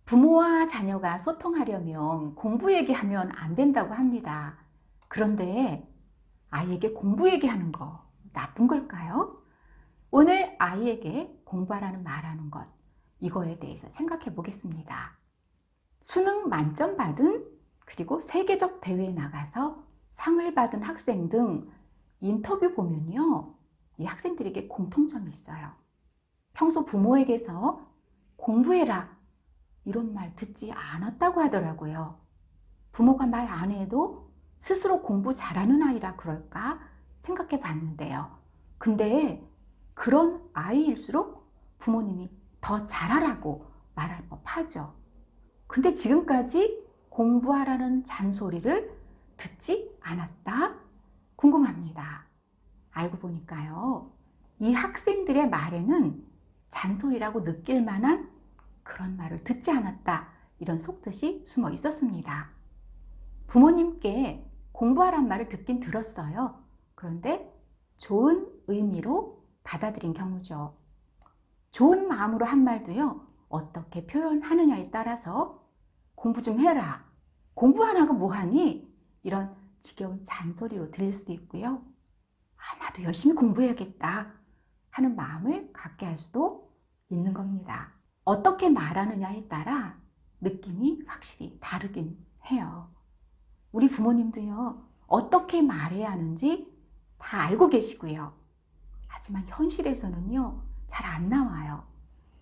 부모와 자녀가 소통하려면 공부 얘기하면 안 된다고 합니다. 그런데 아이에게 공부 얘기하는 거 나쁜 걸까요? 오늘 아이에게 공부하라는 말하는 것, 이거에 대해서 생각해 보겠습니다. 수능 만점 받은, 그리고 세계적 대회에 나가서 상을 받은 학생 등 인터뷰 보면요, 이 학생들에게 공통점이 있어요. 평소 부모에게서 공부해라 이런 말 듣지 않았다고 하더라고요. 부모가 말 안 해도 스스로 공부 잘하는 아이라 그럴까 생각해 봤는데요. 근데 그런 아이일수록 부모님이 더 잘하라고 말할 법하죠. 근데 지금까지 공부하라는 잔소리를 듣지 않았다? 궁금합니다. 알고 보니까요, 이 학생들의 말에는 잔소리라고 느낄 만한 그런 말을 듣지 않았다, 이런 속뜻이 숨어 있었습니다. 부모님께 공부하란 말을 듣긴 들었어요. 그런데 좋은 의미로 받아들인 경우죠. 좋은 마음으로 한 말도요, 어떻게 표현하느냐에 따라서 공부 좀 해라, 공부 안 하고 뭐하니, 이런 지겨운 잔소리로 들릴 수도 있고요. 나도 열심히 공부해야겠다 하는 마음을 갖게 할 수도 있는 겁니다. 어떻게 말하느냐에 따라 느낌이 확실히 다르긴 해요. 우리 부모님도요, 어떻게 말해야 하는지 다 알고 계시고요. 하지만 현실에서는요, 잘 안 나와요.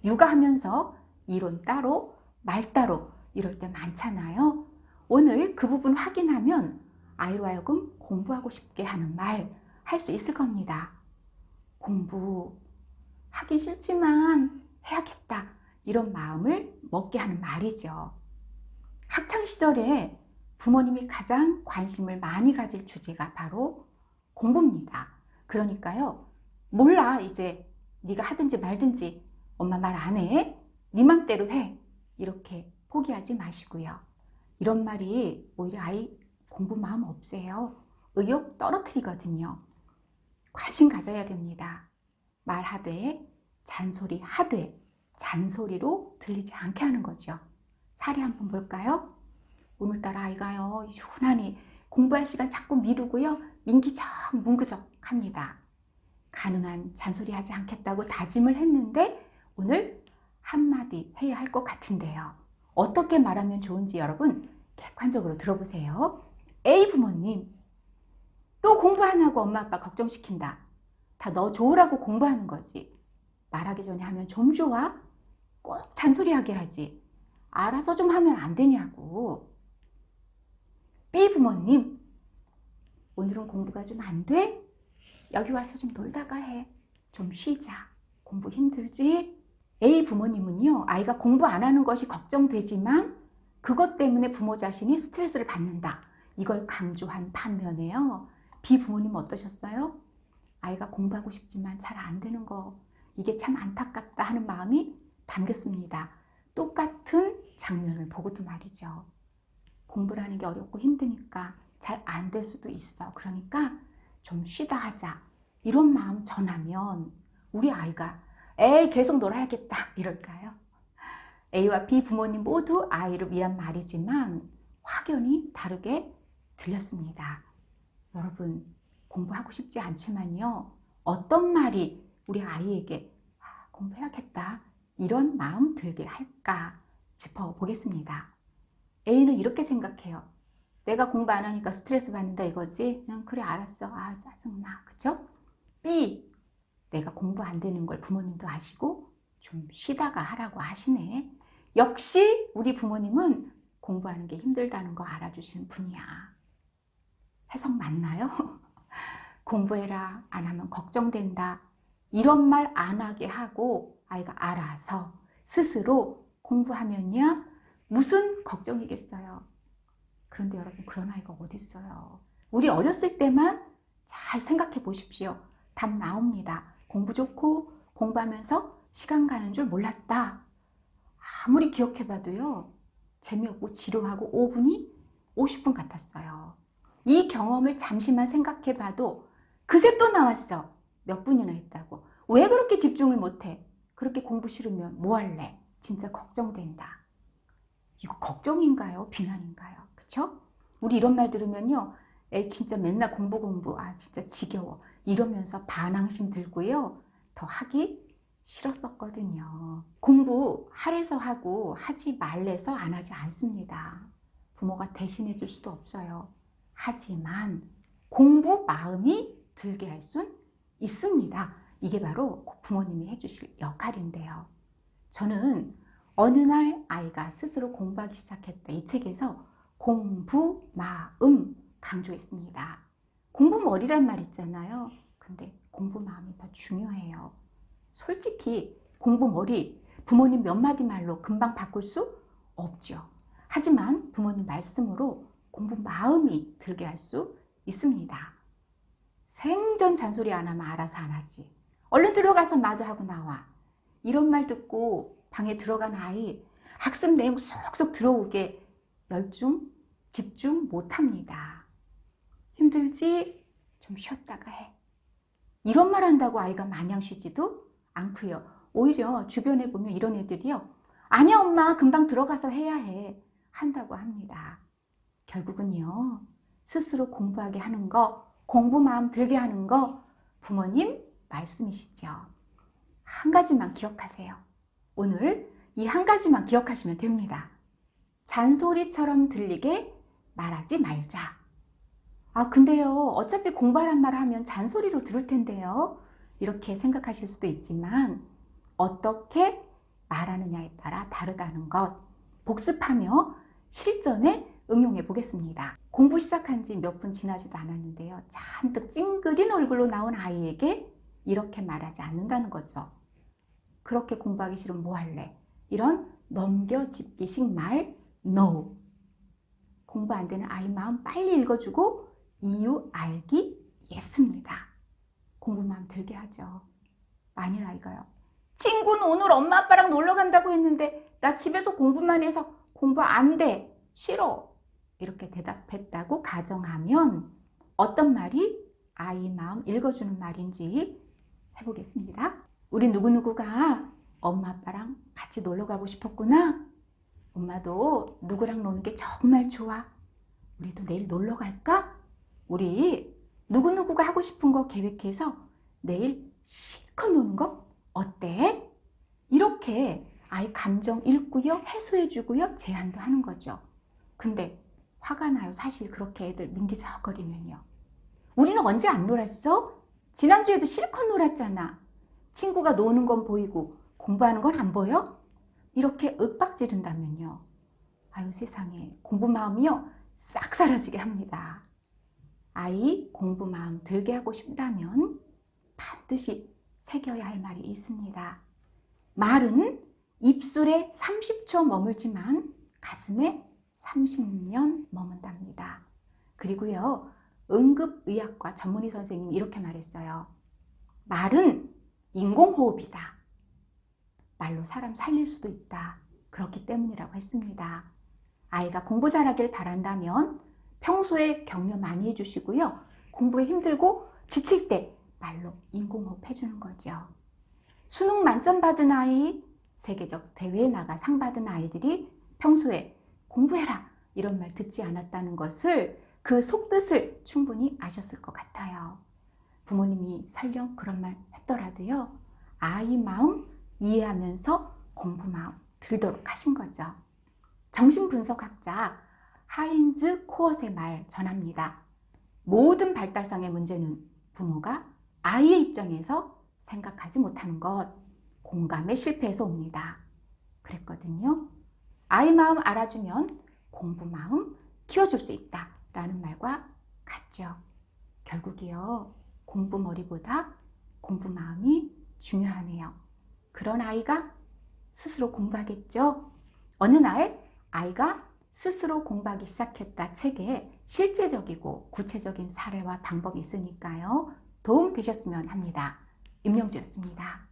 육아하면서 이론 따로, 말 따로 이럴 때 많잖아요. 오늘 그 부분 확인하면 아이로 하여금 공부하고 싶게 하는 말 할 수 있을 겁니다. 공부 하기 싫지만 해야겠다, 이런 마음을 먹게 하는 말이죠. 학창시절에 부모님이 가장 관심을 많이 가질 주제가 바로 공부입니다. 그러니까요, 몰라, 이제 네가 하든지 말든지 엄마 말 안 해, 네 맘대로 해, 이렇게 포기하지 마시고요. 이런 말이 오히려 아이 공부 마음 없애요. 의욕 떨어뜨리거든요. 관심 가져야 됩니다. 말하되 잔소리 하되 잔소리로 들리지 않게 하는 거죠. 사례 한번 볼까요? 오늘따라 아이가요, 유난히 공부할 시간 자꾸 미루고요, 민기적 뭉그적 합니다. 가능한 잔소리 하지 않겠다고 다짐을 했는데 오늘 한마디 해야 할 것 같은데요. 어떻게 말하면 좋은지 여러분 객관적으로 들어보세요. A 부모님, 또 공부 안 하고 엄마 아빠 걱정시킨다. 다 너 좋으라고 공부하는 거지. 말하기 전에 하면 좀 좋아? 꼭 잔소리하게 하지. 알아서 좀 하면 안 되냐고. B 부모님, 오늘은 공부가 좀 안 돼? 여기 와서 좀 놀다가 해. 좀 쉬자. 공부 힘들지? A 부모님은요, 아이가 공부 안 하는 것이 걱정되지만 그것 때문에 부모 자신이 스트레스를 받는다, 이걸 강조한 반면에요, B 부모님 어떠셨어요? 아이가 공부하고 싶지만 잘 안 되는 거, 이게 참 안타깝다 하는 마음이 담겼습니다. 똑같은 장면을 보고도 말이죠. 공부라는 게 어렵고 힘드니까 잘 안 될 수도 있어. 그러니까 좀 쉬다 하자, 이런 마음 전하면 우리 아이가 에이 계속 놀아야겠다 이럴까요? A와 B 부모님 모두 아이를 위한 말이지만 확연히 다르게 들렸습니다. 여러분, 공부하고 싶지 않지만요, 어떤 말이 우리 아이에게 공부해야겠다 이런 마음 들게 할까 짚어보겠습니다. A는 이렇게 생각해요. 내가 공부 안 하니까 스트레스 받는다 이거지? 그냥 그래 알았어. 짜증나. 그쵸? B, 내가 공부 안 되는 걸 부모님도 아시고 좀 쉬다가 하라고 하시네. 역시 우리 부모님은 공부하는 게 힘들다는 거 알아주시는 분이야. 해석 맞나요? 공부해라, 안 하면 걱정된다, 이런 말 안 하게 하고 아이가 알아서 스스로 공부하면야 무슨 걱정이겠어요. 그런데 여러분, 그런 아이가 어디 있어요? 우리 어렸을 때만 잘 생각해 보십시오. 답 나옵니다. 공부 좋고 공부하면서 시간 가는 줄 몰랐다. 아무리 기억해봐도요, 재미없고 지루하고 5분이 50분 같았어요. 이 경험을 잠시만 생각해봐도 그새 또 나왔어. 몇 분이나 했다고. 왜 그렇게 집중을 못해? 그렇게 공부 싫으면 뭐 할래? 진짜 걱정된다. 이거 걱정인가요? 비난인가요? 그쵸? 우리 이런 말 들으면요. 애 진짜 맨날 공부. 아, 진짜 지겨워. 이러면서 반항심 들고요. 더 하기 싫었었거든요. 공부 하래서 하고 하지 말래서 안 하지 않습니다. 부모가 대신해 줄 수도 없어요. 하지만 공부 마음이 들게 할 순 있습니다. 이게 바로 부모님이 해주실 역할인데요. 저는 어느 날 아이가 스스로 공부하기 시작했다. 이 책에서 공부 마음 강조했습니다. 공부 머리란 말 있잖아요. 근데 공부 마음이 더 중요해요. 솔직히 공부 머리 부모님 몇 마디 말로 금방 바꿀 수 없죠. 하지만 부모님 말씀으로 공부 마음이 들게 할 수 있습니다. 생전 잔소리 안 하면 알아서 안 하지. 얼른 들어가서 마저 하고 나와. 이런 말 듣고 방에 들어간 아이 학습 내용 쏙쏙 들어오게 열중, 집중 못합니다. 힘들지? 좀 쉬었다가 해. 이런 말 한다고 아이가 마냥 쉬지도 않고요. 오히려 주변에 보면 이런 애들이요. 아니야 엄마 금방 들어가서 해야 해. 한다고 합니다. 결국은요. 스스로 공부하게 하는 거, 공부 마음 들게 하는 거 부모님 말씀이시죠. 한 가지만 기억하세요. 오늘 이 한 가지만 기억하시면 됩니다. 잔소리처럼 들리게 말하지 말자. 아, 근데요, 어차피 공부하란 말 하면 잔소리로 들을 텐데요. 이렇게 생각하실 수도 있지만 어떻게 말하느냐에 따라 다르다는 것 복습하며 실전에 응용해 보겠습니다. 공부 시작한 지 몇 분 지나지도 않았는데요. 잔뜩 찡그린 얼굴로 나온 아이에게 이렇게 말하지 않는다는 거죠. 그렇게 공부하기 싫으면 뭐 할래? 이런 넘겨짚기식 말 NO. 공부 안 되는 아이 마음 빨리 읽어주고 이유 알기 예습니다. 공부 마음 들게 하죠. 만일 아이가요. 친구는 오늘 엄마 아빠랑 놀러 간다고 했는데 나 집에서 공부만 해서 공부 안 돼. 싫어. 이렇게 대답했다고 가정하면 어떤 말이 아이 마음 읽어주는 말인지 해보겠습니다. 우리 누구누구가 엄마 아빠랑 같이 놀러 가고 싶었구나. 엄마도 누구랑 노는 게 정말 좋아. 우리도 내일 놀러 갈까? 우리 누구누구가 하고 싶은 거 계획해서 내일 실컷 노는 거 어때? 이렇게 아이 감정 읽고요, 해소해주고요, 제안도 하는 거죠. 근데 화가 나요. 사실 그렇게 애들 민기적거리면요. 우리는 언제 안 놀았어? 지난주에도 실컷 놀았잖아. 친구가 노는 건 보이고 공부하는 건 안 보여? 이렇게 윽박 지른다면요. 아유 세상에 공부 마음이요 싹 사라지게 합니다. 아이 공부 마음 들게 하고 싶다면 반드시 새겨야 할 말이 있습니다. 말은 입술에 30초 머물지만 가슴에 30년 머문답니다. 그리고요, 응급의학과 전문의 선생님이 이렇게 말했어요. 말은 인공호흡이다. 말로 사람 살릴 수도 있다. 그렇기 때문이라고 했습니다. 아이가 공부 잘하길 바란다면 평소에 격려 많이 해주시고요. 공부에 힘들고 지칠 때 말로 인공호흡 해주는 거죠. 수능 만점 받은 아이, 세계적 대회에 나가 상 받은 아이들이 평소에 공부해라 이런 말 듣지 않았다는 것을 그 속뜻을 충분히 아셨을 것 같아요. 부모님이 설령 그런 말 했더라도요. 아이 마음 이해하면서 공부 마음 들도록 하신 거죠. 정신분석학자 하인즈 코엇의 말 전합니다. 모든 발달상의 문제는 부모가 아이의 입장에서 생각하지 못하는 것, 공감에 실패해서 옵니다. 그랬거든요. 아이 마음 알아주면 공부 마음 키워줄 수 있다 라는 말과 같죠. 결국이요. 공부 머리보다 공부 마음이 중요하네요. 그런 아이가 스스로 공부하겠죠. 어느 날 아이가 스스로 공부하기 시작했다 책에 실제적이고 구체적인 사례와 방법이 있으니까요. 도움 되셨으면 합니다. 임영주였습니다.